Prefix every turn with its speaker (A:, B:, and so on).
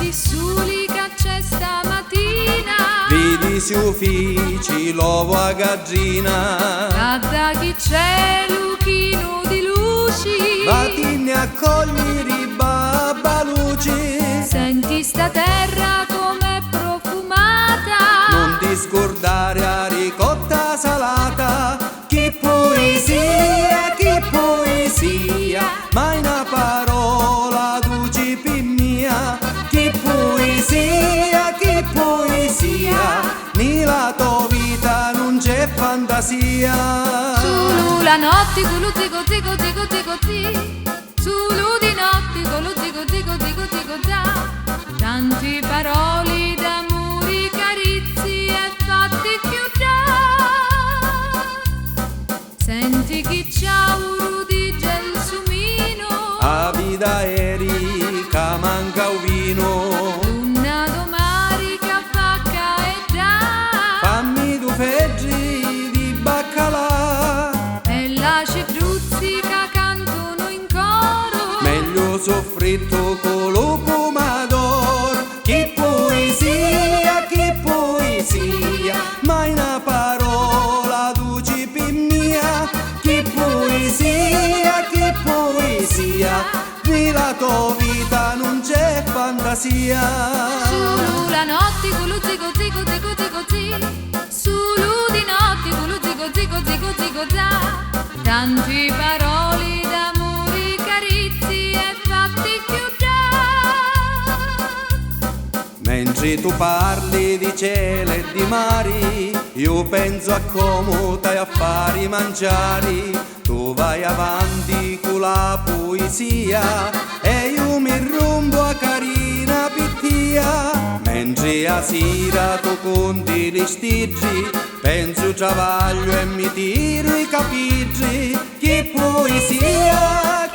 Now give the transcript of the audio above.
A: chi suli che c'è stamattina,
B: vedi si uffici l'uovo a gaggina,
A: da chi c'è luchino di luci,
B: vattene a cogliere babbaluci,
A: senti sta terra com'è profumata,
B: non ti scordare a ricotta salata, che poesia, mai una parola duci per mia, che poesia, nella tua vita non c'è fantasia.
A: solo la notte con lo zigo zigo zigo zigo zi, solo di notte con lo zigo zigo zigo zigo za, tanti parole d'amore, carizi e fatti più già, senti chi c'ha un di gelsomino,
B: A vita eri che manca un vino,
A: una domarica facca e già,
B: fammi due feggi di baccalà,
A: e la cedruzzi che cantano in coro,
B: meglio soffritto con lo pomador. Che poesia, mai una parola duci per mia, che poesia, nella tua vita non c'è fantasia.
A: solo la notte con lo zigo zigo zigo zigo zi, solo di notte con lo zigo zigo zigo zigo za, tanti parole d'amore, carizi e fatti più già.
B: Mentre tu parli di cielo e di mari, io penso a come t'hai a fare mangiare. Tu vai avanti con la poesia e io mi rompo a carina pittia. Mentre a sera tu conti gli stiggi, penso travaglio e mi tiro i capiggi. Che poesia,